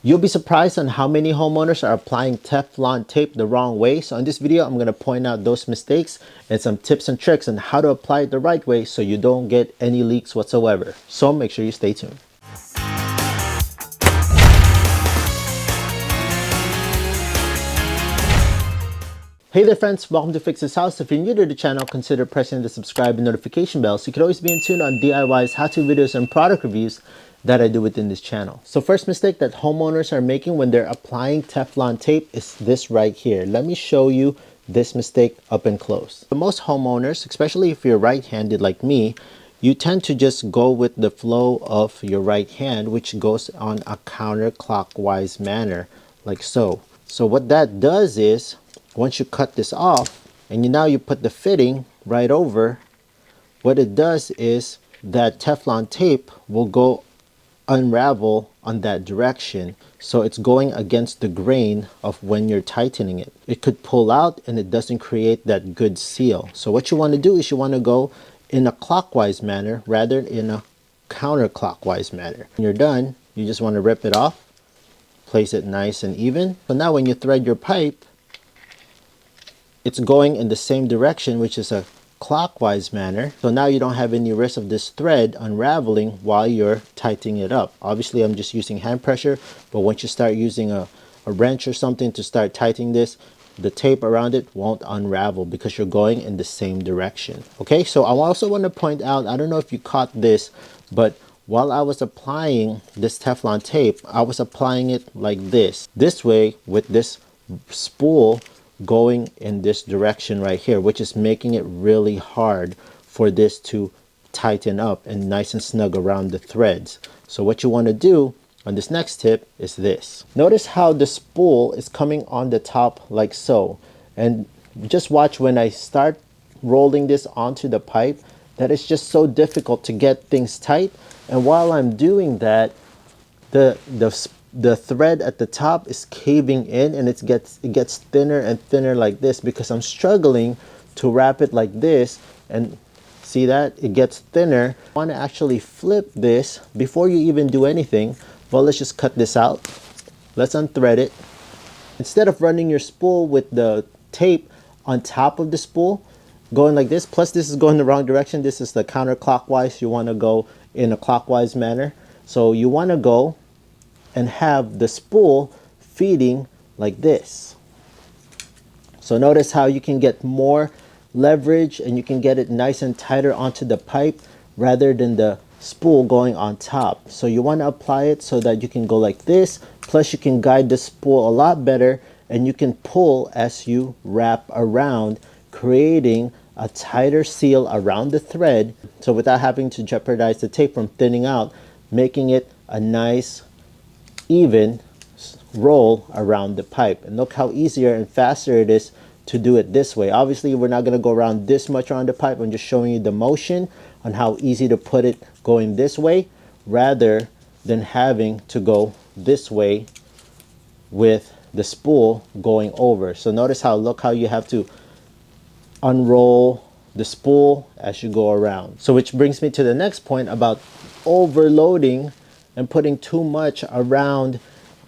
You'll be surprised on how many homeowners are applying Teflon tape the wrong way. So in this video, I'm going to point out those mistakes and some tips and tricks on how to apply it the right way so you don't get any leaks whatsoever. So make sure you stay tuned. Hey there friends, welcome to Fix This House. If you're new to the channel, consider pressing the subscribe and notification bell so you can always be in tune on DIYs, how-to videos, and product reviews that I do within this channel. So first mistake that homeowners are making when they're applying Teflon tape is this right here. Let me show you this mistake up and close. For most homeowners, especially if you're right-handed like me, you tend to just go with the flow of your right hand, which goes on a counterclockwise manner like so. So what that does is, once you cut this off and now you put the fitting right over, what it does is that Teflon tape will go unravel on that direction. So it's going against the grain of when you're tightening it. It could pull out and it doesn't create that good seal. So what you want to do is you want to go in a clockwise manner rather than in a counterclockwise manner. When you're done, you just want to rip it off, place it nice and even. So now when you thread your pipe, it's going in the same direction, which is a clockwise manner. So now you don't have any risk of this thread unraveling while you're tightening it up. Obviously, I'm just using hand pressure, but once you start using a wrench or something to start tightening this, the tape around it won't unravel because you're going in the same direction. Okay, so I also want to point out, I don't know if you caught this, but while I was applying this Teflon tape, I was applying it like this way with this spool going in this direction right here, which is making it really hard for this to tighten up and nice and snug around the threads. So what you want to do on this next tip is this. Notice how the spool is coming on the top like so, and just watch when I start rolling this onto the pipe that it's just so difficult to get things tight. And while I'm doing that, the thread at the top is caving in and it gets thinner and thinner like this because I'm struggling to wrap it like this. And see that it gets thinner. I want to actually flip this before you even do anything. Well, let's just cut this out. Let's unthread it. Instead of running your spool with the tape on top of the spool, going like this, plus this is going the wrong direction. This is the counterclockwise. You want to go in a clockwise manner. So you want to go and have the spool feeding like this. So notice how you can get more leverage and you can get it nice and tighter onto the pipe rather than the spool going on top. So you want to apply it so that you can go like this, plus you can guide the spool a lot better and you can pull as you wrap around, creating a tighter seal around the thread, so without having to jeopardize the tape from thinning out, making it a nice even roll around the pipe. And look how easier and faster it is to do it this way. Obviously, we're not going to go around this much around the pipe. I'm just showing you the motion on how easy to put it going this way rather than having to go this way with the spool going over. So notice how, look how you have to unroll the spool as you go around. So which brings me to the next point about overloading and putting too much around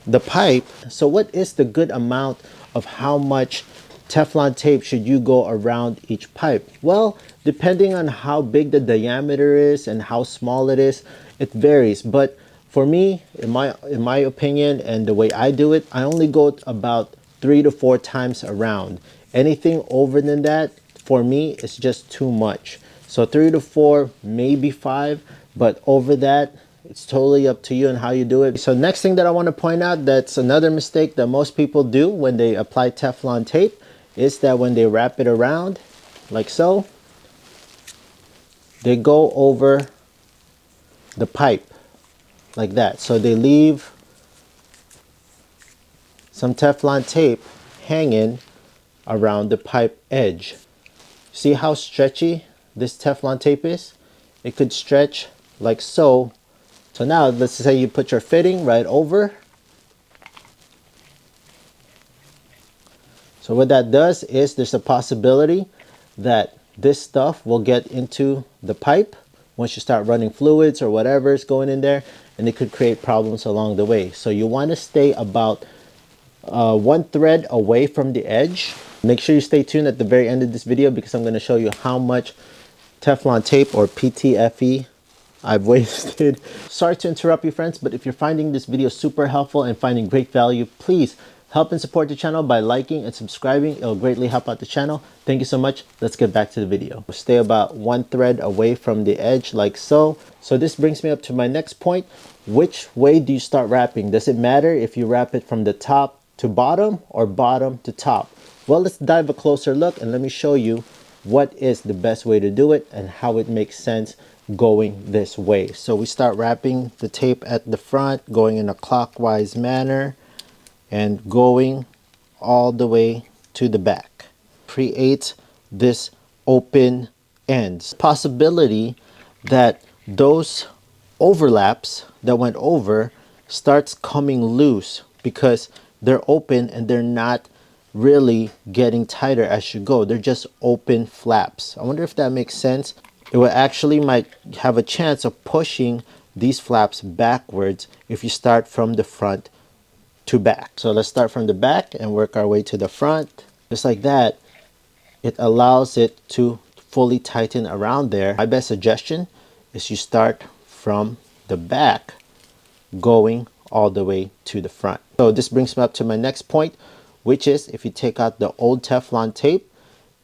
the pipe. So what is the good amount of how much Teflon tape should you go around each pipe? Well, depending on how big the diameter is and how small it is, it varies. But for me, in my opinion and the way I do it, I only go about 3 to 4 times around. Anything over than that, for me, it's just too much. So 3 to 4, maybe 5, but over that, it's totally up to you and how you do it. So next thing that I want to point out, that's another mistake that most people do when they apply Teflon tape, is that when they wrap it around like so, they go over the pipe like that. So they leave some Teflon tape hanging around the pipe edge. See how stretchy this Teflon tape is? It could stretch like so. So now let's say you put your fitting right over. So what that does is there's a possibility that this stuff will get into the pipe once you start running fluids or whatever is going in there. and it could create problems along the way. So you want to stay about one thread away from the edge. Make sure you stay tuned at the very end of this video because I'm going to show you how much Teflon tape or PTFE I've wasted. Sorry to interrupt you friends, but if you're finding this video super helpful and finding great value, please help and support the channel by liking and subscribing. It'll greatly help out the channel. Thank you so much. Let's get back to the video. Stay about one thread away from the edge like so. So this brings me up to my next point. Which way do you start wrapping? Does it matter if you wrap it from the top to bottom or bottom to top? Well, let's dive a closer look and let me show you what is the best way to do it and how it makes sense going this way. So we start wrapping the tape at the front, going in a clockwise manner and going all the way to the back. Create this open ends. Possibility that those overlaps that went over starts coming loose because they're open and they're not really getting tighter as you go. They're just open flaps. I wonder if that makes sense. It will actually might have a chance of pushing these flaps backwards if you start from the front to back. So let's start from the back and work our way to the front. Just like that, it allows it to fully tighten around there. My best suggestion is you start from the back going all the way to the front. So this brings me up to my next point, which is if you take out the old Teflon tape,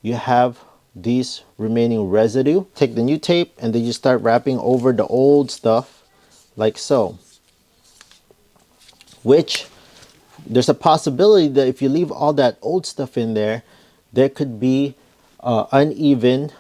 you have these remaining residue. Take the new tape and then you start wrapping over the old stuff like so. Which there's a possibility that if you leave all that old stuff in there, there could be uneven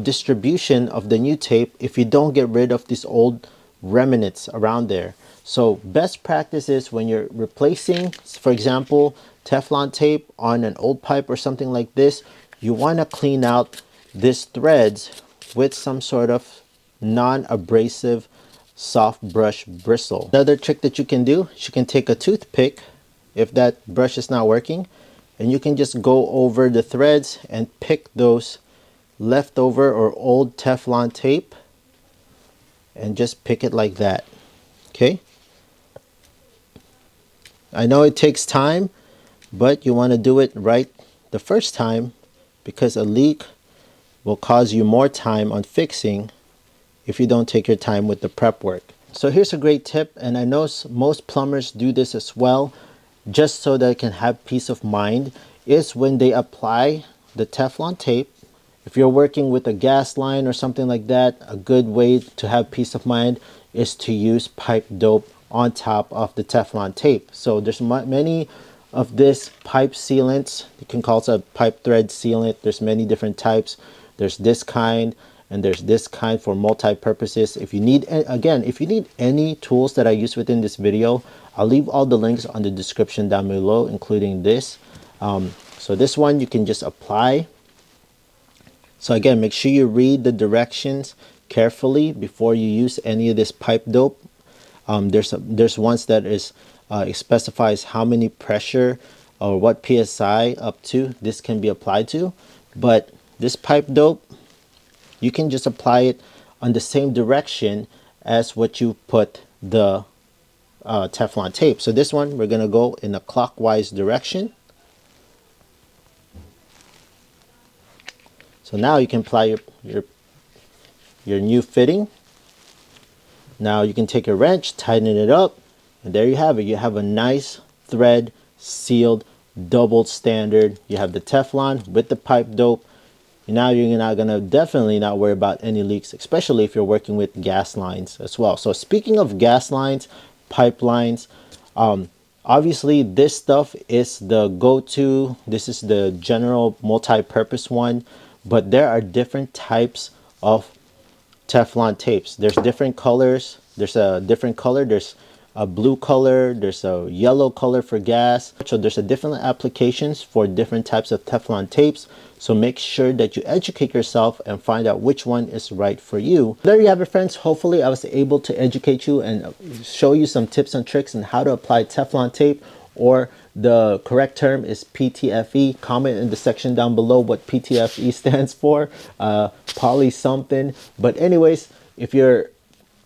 distribution of the new tape if you don't get rid of these old remnants around there. So best practice is when you're replacing, for example, Teflon tape on an old pipe or something like this, you want to clean out these threads with some sort of non-abrasive soft brush bristle. Another trick that you can do is you can take a toothpick if that brush is not working, and you can just go over the threads and pick those leftover or old Teflon tape and just pick it like that. Okay, I know it takes time, but you want to do it right the first time because a leak will cause you more time on fixing if you don't take your time with the prep work. So here's a great tip, and I know most plumbers do this as well, just so they can have peace of mind, is when they apply the Teflon tape. If you're working with a gas line or something like that, a good way to have peace of mind is to use pipe dope on top of the Teflon tape. So there's many of this pipe sealants. You can call it a pipe thread sealant. There's many different types. There's this kind and there's this kind for multi-purposes. If you need, again, if you need any tools that I use within this video, I'll leave all the links on the description down below, including this. So this one you can just apply. So again, make sure you read the directions carefully before you use any of this pipe dope. There's ones that is it specifies how many pressure or what psi up to this can be applied to, but this pipe dope, you can just apply it on the same direction as what you put the Teflon tape. So this one, we're going to go in a clockwise direction. So now you can apply your new fitting. Now you can take a wrench, tighten it up, and there you have it. You have a nice thread sealed double standard. You have the Teflon with the pipe dope. Now you're not gonna definitely not worry about any leaks, especially if you're working with gas lines as well. So speaking of gas lines, pipelines, obviously this stuff is the go-to. This is the general multi-purpose one, but there are different types of Teflon tapes. There's different colors. There's a different color. There's a blue color. There's a yellow color for gas. So there's a different applications for different types of Teflon tapes. So make sure that you educate yourself and find out which one is right for you. There you have it, friends. Hopefully I was able to educate you and show you some tips and tricks on how to apply Teflon tape, or the correct term is PTFE. Comment in the section down below what PTFE stands for. Poly something. But anyways, if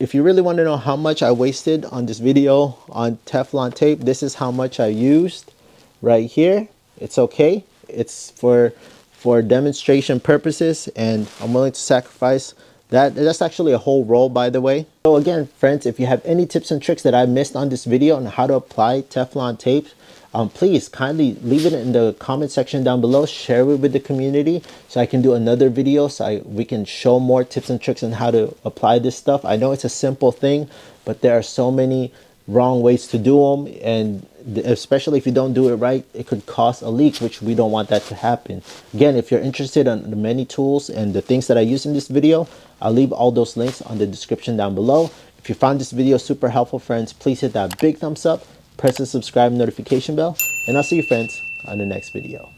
if you really want to know how much I wasted on this video on Teflon tape, this is how much I used right here. It's okay. It's for demonstration purposes, and I'm willing to sacrifice that. That's actually a whole roll, by the way. So again, friends, if you have any tips and tricks that I missed on this video on how to apply Teflon tape, please kindly leave it in the comment section down below. Share it with the community so I can do another video so we can show more tips and tricks on how to apply this stuff. I know it's a simple thing, but there are so many wrong ways to do them, and especially if you don't do it right, it could cause a leak, which we don't want that to happen. Again, if you're interested in the many tools and the things that I use in this video, I'll leave all those links on the description down below. If you found this video super helpful, friends, please hit that big thumbs up, press the subscribe notification bell, and I'll see you, friends, on the next video.